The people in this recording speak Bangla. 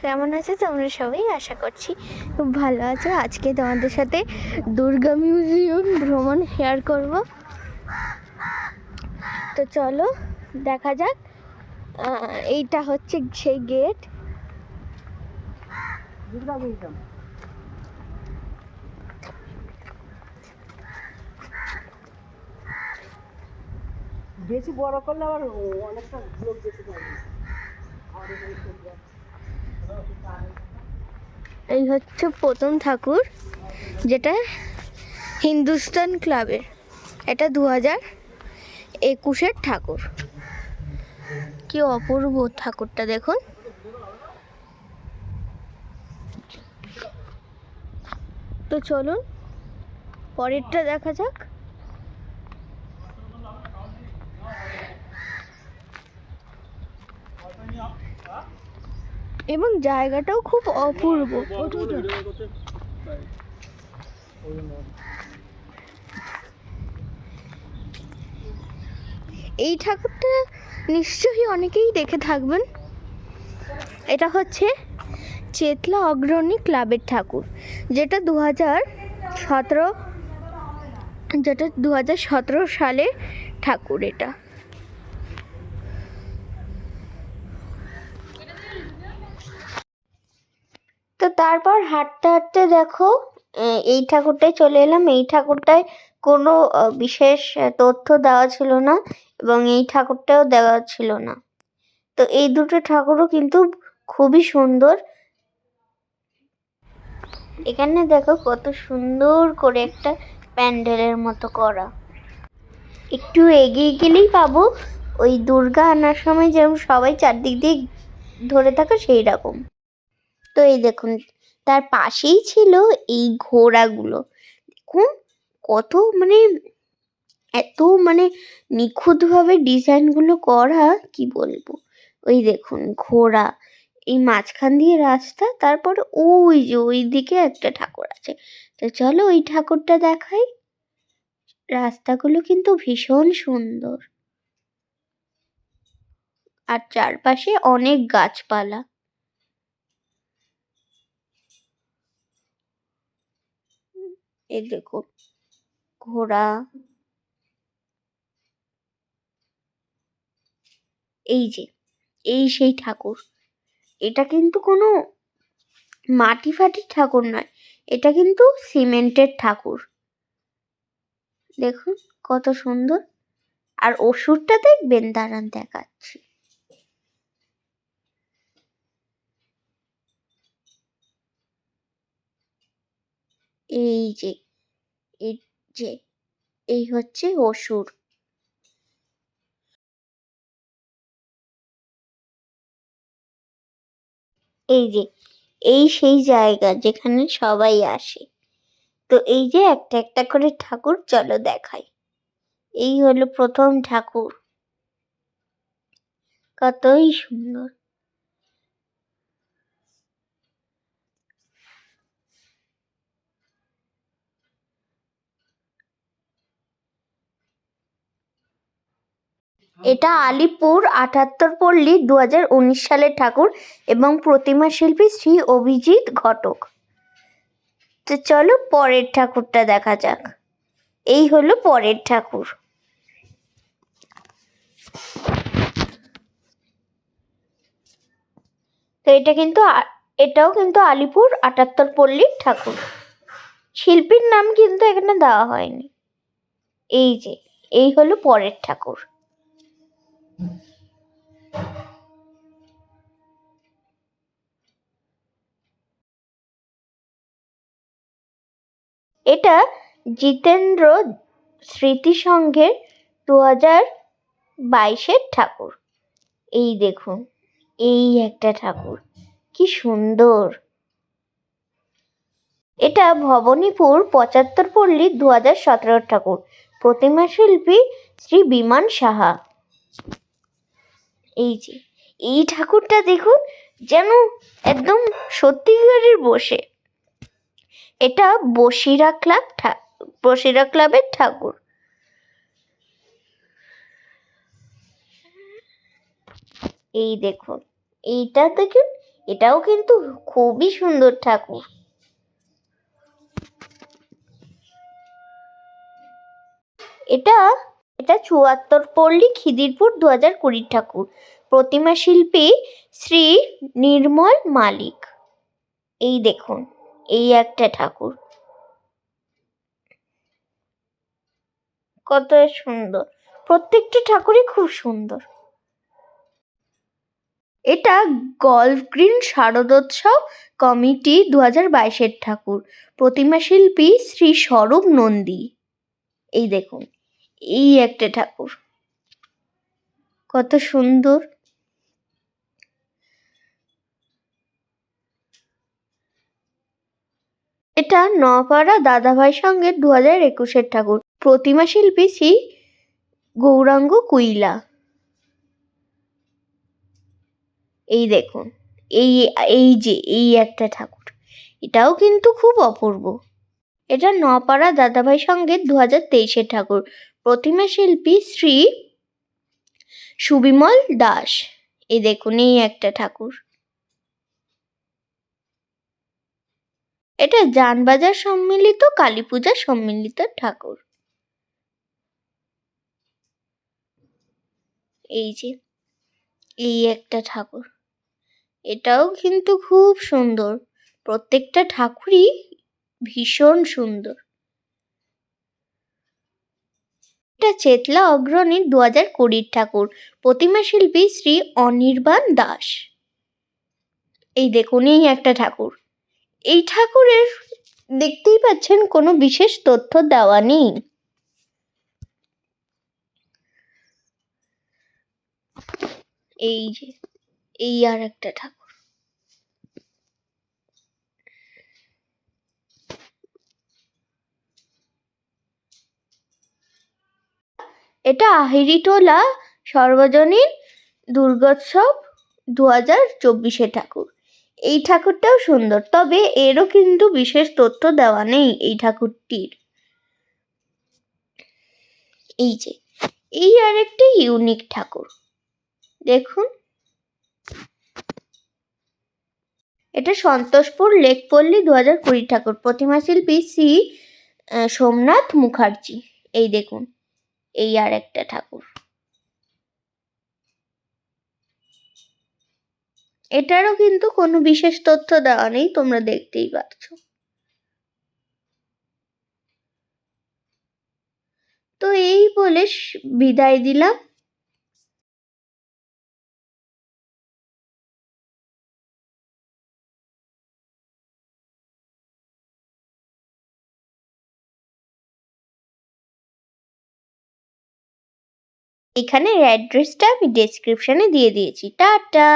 কেমন আছো তোমরা সবাই? আশা করছি খুব ভালো আছো। আজকে তোমাদের সাথে দুর্গা মিউজিয়াম ভ্রমণ শেয়ার করব। তো চলো দেখা যাক। এইটা হচ্ছে সেই গেট। বেশি বড় করলে আবার অনেকটা লোক যেতে পারবে। এই হচ্ছে প্রথম ঠাকুর, যেটা হিন্দুস্তান ক্লাবের। এটা 2021-এর ঠাকুর। কি অপূর্ব ঠাকুরটা দেখুন। তো চলুন পরেরটা দেখা যাক। এবং জায়গাটাও খুব অপূর্ব। এই ঠাকুরটা নিশ্চয়ই অনেকেই দেখে থাকবেন। এটা হচ্ছে চেতলা অগ্রণী ক্লাবের ঠাকুর, যেটা 2017 সালের ঠাকুর এটা। তো তারপর হাঁটতে হাঁটতে দেখো এই ঠাকুরটায় চলে এলাম। এই ঠাকুরটায় কোনো বিশেষ তথ্য দেওয়া ছিল না এবং এই ঠাকুরটাও দেওয়া ছিল না। তো এই দুটো ঠাকুরও কিন্তু খুবই সুন্দর। এখানে দেখো কত সুন্দর করে একটা প্যান্ডেলের মতো করা। একটু এগিয়ে গেলেই পাবো ওই দুর্গা আনার সময় যেরকম সবাই চারদিক দিয়ে ধরে থাকে সেই রকম। তো এই দেখুন, তার পাশেই ছিল এই ঘোড়াগুলো। দেখুন কত এত নিখুঁতভাবে ডিজাইনগুলো করা, কি বলবো। ওই দেখুন ঘোড়া, এই মাঝখান দিয়ে রাস্তা, তারপরে ওই যে ওই দিকে একটা ঠাকুর আছে। তো চলো ওই ঠাকুরটা দেখাই। রাস্তাগুলো কিন্তু ভীষণ সুন্দর, আর চারপাশে অনেক গাছপালা। এই দেখুন ঘোড়া। এই যে এই সেই ঠাকুর। এটা কিন্তু কোনো মাটি ফাটির ঠাকুর নয়, এটা কিন্তু সিমেন্টের ঠাকুর। দেখুন কত সুন্দর। আর অসুরটা দেখবেন, দাঁড়ান দেখাচ্ছি। এই যে এই যে এই হচ্ছে অসুর। এই যে এই সেই জায়গা যেখানে সবাই আসে। তো এই যে একটা একটা করে ঠাকুর, চলো দেখাই। এই হলো প্রথম ঠাকুর, কতই সুন্দর। এটা আলিপুর 78 পল্লী 2019 সালের ঠাকুর এবং প্রতিমা শিল্পী শ্রী অভিজিৎ ঘটক। তো চলো পরের ঠাকুরটা দেখা যাক। এই হলো পরের ঠাকুর। তো এটাও কিন্তু আলিপুর 78 পল্লীর ঠাকুর। শিল্পীর নাম কিন্তু এখানে দেওয়া হয়নি। এই যে এই হলো পরের ঠাকুর। এটা জিতেন্দ্র স্মৃতি সংঘের 2022-এর ঠাকুর। এই দেখুন এই একটা ঠাকুর, কি সুন্দর। এটা ভবানীপুর 75 পল্লী 2017 ঠাকুর, প্রতিমা শিল্পী শ্রী বিমান সাহা। এই যে এই ঠাকুরটা দেখুন, যেন একদম সত্যিকারের বসে। এটা বসিরা ক্লাবের ঠাকুর। এই দেখুন এইটা দেখুন, এটাও কিন্তু খুবই সুন্দর ঠাকুর। এটা এটা ৭৪ পল্লী খিদিরপুর ২০২০ ঠাকুর। প্রতিমা শিল্পী শ্রী নির্মল মালিক। এই দেখুন, এই একটা ঠাকুর কত সুন্দর, প্রত্যেকটা ঠাকুরই খুব সুন্দর। এটা গল্ফ গ্রিন শারদোৎসব কমিটি ২০২২ ঠাকুর। প্রতিমা শিল্পী শ্রী স্বরূপ নন্দী। এই দেখুন, এই একটা ঠাকুর কত সুন্দর। এটা নপাড়া দাদাভাই সঙ্গে ২০২১ ঠাকুর। প্রতিমা শিল্পী শ্রী গৌরাঙ্গ কুইলা। এই দেখুন, এই এই একটা ঠাকুর, এটাও কিন্তু খুব অপূর্ব। এটা নপাড়া দাদাভাই সঙ্গে ২০২৩ ঠাকুর। প্রতিমা শিল্পী শ্রী সুবিমল দাস। এই দেখুন, এই একটা ঠাকুর। এটা জানবাজার সম্মিলিত কালী পূজা সম্মিলিত ঠাকুর। এই যে এই একটা ঠাকুর, এটাও কিন্তু খুব সুন্দর। প্রত্যেকটা ঠাকুরই ভীষণ সুন্দর। এটা চেতলা অগ্রণী ২০২০ ঠাকুর। প্রতিমা শিল্পী শ্রী অনির্বাণ দাস। এই দেখুন, এই একটা ঠাকুর। এই ঠাকুরের দেখতেই পাচ্ছেন কোনো বিশেষ তথ্য দেওয়া নেই। এই যে এই আর একটা ঠাকুর। এটা আহিরিটোলা সর্বজনীন দুর্গোৎসব ২০২৪ ঠাকুর। এই ঠাকুরটাও সুন্দর, তবে এরও কিন্তু বিশেষ তথ্য দেওয়া নেই এই ঠাকুরটির। এই যে এই আরেকটি ইউনিক ঠাকুর, দেখুন। এটা সন্তোষপুর লেকপল্লী ২০২০ ঠাকুর। প্রতিমা শিল্পী শ্রী সোমনাথ মুখার্জি। এই দেখুন, এই আর একটা ঠাকুর। এটারও কিন্তু কোনো বিশেষ তথ্য দেওয়া নেই, তোমরা দেখতেই পাচ্ছ। তো এই বলে বিদায় দিলাম। এখানের অ্যাড্রেসটা আমি ডেসক্রিপশনে দিয়ে দিয়েছি। টাটা।